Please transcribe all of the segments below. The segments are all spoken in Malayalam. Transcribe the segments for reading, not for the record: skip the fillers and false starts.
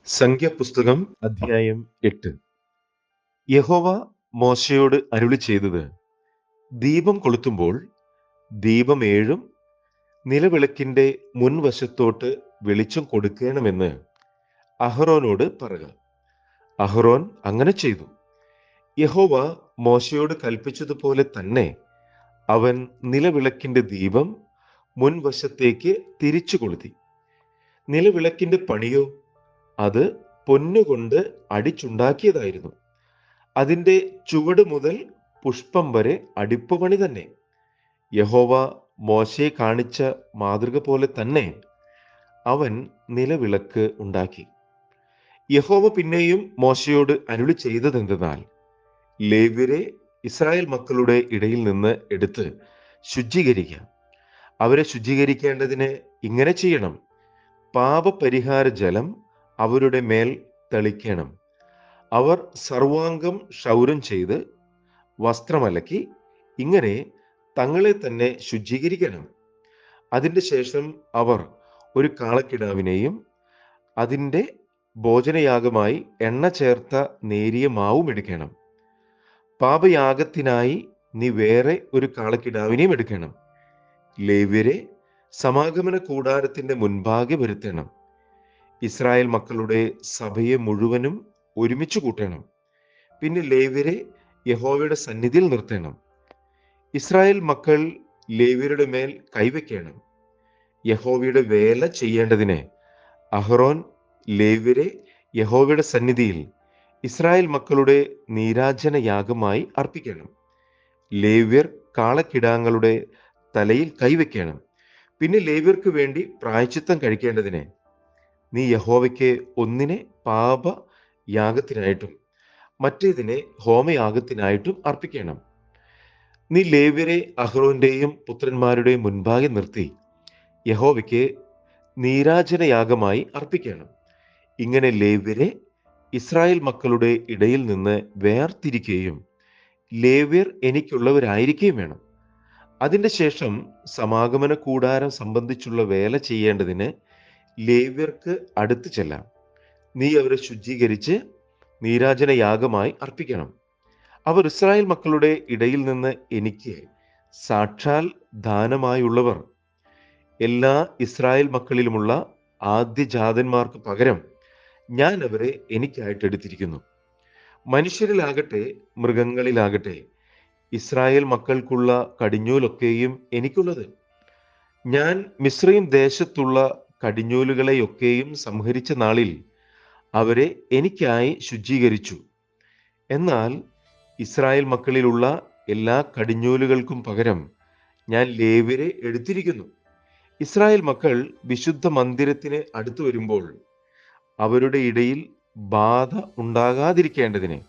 സംഖ്യാപുസ്തകം അധ്യായം 8. യഹോവ മോശയോട് അരുളി ചെയ്തത്, ദീപം കൊളുത്തുമ്പോൾ ദീപം 7 നിലവിളക്കിന്റെ മുൻവശത്തോട്ട് വെളിച്ചം കൊടുക്കണമെന്ന് അഹറോനോട് പറയുക. അഹറോൻ അങ്ങനെ ചെയ്തു. യഹോവ മോശയോട് കൽപ്പിച്ചതുപോലെ തന്നെ അവൻ നിലവിളക്കിന്റെ ദീപം മുൻവശത്തേക്ക് തിരിച്ചു കൊളുത്തി. നിലവിളക്കിന്റെ പണിയോ അത് പൊന്നുകൊണ്ട് അടിച്ചുണ്ടാക്കിയതായിരുന്നു. അതിന്റെ ചുവട് മുതൽ പുഷ്പം വരെ അടിപ്പുപണി തന്നെ. യഹോവ മോശയെ കാണിച്ച മാതൃക പോലെ തന്നെ അവൻ നിലവിളക്ക് ഉണ്ടാക്കി. യഹോവ പിന്നെയും മോശയോട് അരുളി ചെയ്തതെന്തെന്നാൽ, ലേവ്യരെ ഇസ്രായേൽ മക്കളുടെ ഇടയിൽ നിന്ന് എടുത്ത് ശുദ്ധീകരിക്കുക. അവരെ ശുദ്ധീകരിക്കേണ്ടതിന് ഇങ്ങനെ ചെയ്യണം: പാപപരിഹാര ജലം അവരുടെ മേൽ തളിക്കണം. അവർ സർവാംഗം ക്ഷൗരം ചെയ്ത് വസ്ത്രമലക്കി ഇങ്ങനെ തങ്ങളെ തന്നെ ശുദ്ധീകരിക്കണം. അതിന്റെ ശേഷം അവർ ഒരു കാളക്കിടാവിനെയും അതിന്റെ ഭോജനയാഗമായി എണ്ണ ചേർത്ത നേരിയ മാവും എടുക്കണം. പാപയാഗത്തിനായി നീ വേറെ ഒരു കാളക്കിടാവിനെയും എടുക്കണം. ലേവ്യരെ സമാഗമന കൂടാരത്തിന്റെ മുൻപാകെ വരുത്തണം. ഇസ്രായേൽ മക്കളുടെ സഭയെ മുഴുവനും ഒരുമിച്ച് കൂട്ടണം. പിന്നെ ലേവ്യരെ യഹോവയുടെ സന്നിധിയിൽ നിർത്തണം. ഇസ്രായേൽ മക്കൾ ലേവ്യരുടെ മേൽ കൈവയ്ക്കണം. യഹോവയുടെ വേല ചെയ്യേണ്ടതിന് അഹറോൻ ലേവ്യരെ യഹോവയുടെ സന്നിധിയിൽ ഇസ്രായേൽ മക്കളുടെ നീരാജന യാഗമായി അർപ്പിക്കണം. ലേവ്യർ കാളക്കിടാങ്ങളുടെ തലയിൽ കൈവയ്ക്കണം. പിന്നെ ലേവ്യർക്ക് വേണ്ടി പ്രായശ്ചിത്തം കഴിക്കേണ്ടതിന് നീ യഹോവയ്ക്ക് ഒന്നിനെ പാപയാഗത്തിനായിട്ടും മറ്റേതിനെ ഹോമയാഗത്തിനായിട്ടും അർപ്പിക്കണം. നീ ലേവ്യരെ അഹ്റോന്റെയും പുത്രന്മാരുടെയും മുൻപാകെ നിർത്തി യഹോവയ്ക്ക് നീരാജനയാഗമായി അർപ്പിക്കണം. ഇങ്ങനെ ലേവ്യരെ ഇസ്രായേൽ മക്കളുടെ ഇടയിൽ നിന്ന് വേർതിരിക്കുകയും ലേവ്യർ എനിക്കുള്ളവരായിരിക്കുകയും വേണം. അതിന്റെ ശേഷം സമാഗമന കൂടാരം സംബന്ധിച്ചുള്ള വേല ചെയ്യേണ്ടതിന് ലേവ്യർക്ക് അടുത്ത് ചെല്ലാം. നീ അവരെ ശുദ്ധീകരിച്ച് നീരാജന യാഗമായി അർപ്പിക്കണം. അവർ ഇസ്രായേൽ മക്കളുടെ ഇടയിൽ നിന്ന് എനിക്ക് സാക്ഷാൽ ദാനമായുള്ളവർ. എല്ലാ ഇസ്രായേൽ മക്കളിലുമുള്ള ആദ്യജാതന്മാർക്ക് പകരം ഞാൻ അവരെ എനിക്കായിട്ട് എടുത്തിരിക്കുന്നു. മനുഷ്യരിലാകട്ടെ മൃഗങ്ങളിലാകട്ടെ ഇസ്രായേൽ മക്കൾക്കുള്ള കടിഞ്ഞൂലൊക്കെയും എനിക്കുള്ളത്. ഞാൻ മിസ്രയീം ദേശത്തുള്ള കടിഞ്ഞൂലുകളെയൊക്കെയും സംഹരിച്ച നാളിൽ അവരെ എനിക്കായി ശുദ്ധീകരിച്ചു. എന്നാൽ ഇസ്രായേൽ മക്കളിലുള്ള എല്ലാ കടിഞ്ഞൂലുകൾക്കും പകരം ഞാൻ ലേവ്യരെ എടുത്തിരിക്കുന്നു. ഇസ്രായേൽ മക്കൾ വിശുദ്ധ മന്ദിരത്തിന് അടുത്തു വരുമ്പോൾ അവരുടെ ഇടയിൽ ബാധ ഉണ്ടാകാതിരിക്കേണ്ടതിന്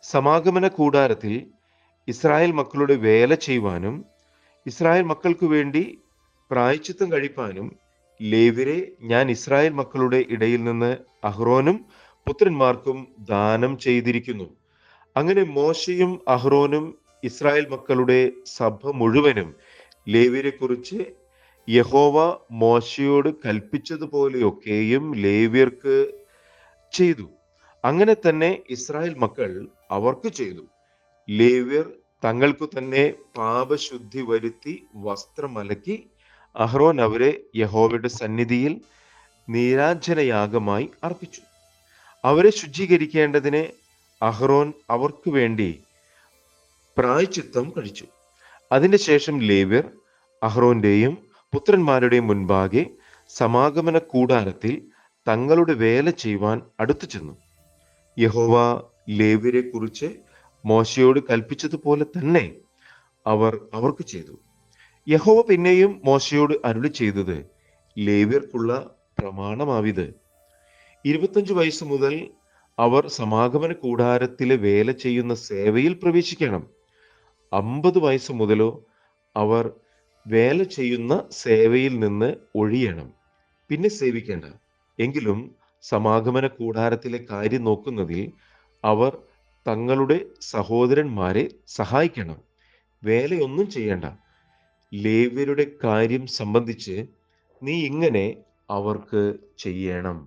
സമാഗമന കൂടാരത്തിൽ ഇസ്രായേൽ മക്കളുടെ വേല ചെയ്യുവാനും ഇസ്രായേൽ മക്കൾക്കു വേണ്ടി പ്രായശ്ചിത്തം കഴിപ്പാനും ലേവ്യരെ ഞാൻ ഇസ്രായേൽ മക്കളുടെ ഇടയിൽ നിന്ന് അഹ്റോനും പുത്രന്മാർക്കും ദാനം ചെയ്തിരിക്കുന്നു. അങ്ങനെ മോശയും അഹ്റോനും ഇസ്രായേൽ മക്കളുടെ സഭ മുഴുവനും ലേവ്യരെ കുറിച്ച് യഹോവ മോശയോട് കൽപ്പിച്ചതുപോലെയൊക്കെയും ലേവ്യർക്ക് ചെയ്തു. അങ്ങനെ തന്നെ ഇസ്രായേൽ മക്കൾ അവർക്ക് ചെയ്തു. ലേവ്യർ തങ്ങൾക്കു തന്നെ പാപശുദ്ധി വരുത്തി വസ്ത്രമലക്കി അഹ്റോൻ അവരെ യഹോവയുടെ സന്നിധിയിൽ നീരാജനയാഗമായി അർപ്പിച്ചു. അവരെ ശുദ്ധീകരിക്കേണ്ടതിന് അഹ്റോൻ അവർക്ക് വേണ്ടി പ്രായശ്ചിത്തം കഴിച്ചു. അതിന്റെ ശേഷം ലേവ്യർ അഹ്റോന്റെയും പുത്രന്മാരുടെയും മുൻപാകെ സമാഗമന കൂടാരത്തിൽ തങ്ങളുടെ വേല ചെയ്യുവാൻ അടുത്തു ചെന്നു. യഹോവ ലേവ്യരെ കുറിച്ച് മോശയോട് കൽപ്പിച്ചതുപോലെ തന്നെ അവർ അവർക്ക് ചെയ്തു. യഹോവ പിന്നെയും മോശയോട് അരുളി ചെയ്തത്, ലേവ്യർക്കുള്ള പ്രമാണമാവിത്: 25 വയസ്സ് മുതൽ അവർ സമാഗമന കൂടാരത്തിലെ വേല ചെയ്യുന്ന സേവയിൽ പ്രവേശിക്കണം. 50 വയസ്സ് മുതലോ അവർ വേല ചെയ്യുന്ന സേവയിൽ നിന്ന് ഒഴിയണം. പിന്നെ സേവിക്കേണ്ട. എങ്കിലും സമാഗമന കൂടാരത്തിലെ കാര്യം നോക്കുന്നതിൽ അവർ തങ്ങളുടെ സഹോദരന്മാരെ സഹായിക്കണം. വേലയൊന്നും ചെയ്യേണ്ട. ലേവ്യരുടെ കാര്യം സംബന്ധിച്ച് നീ ഇങ്ങനെ അവർക്ക് ചെയ്യണം.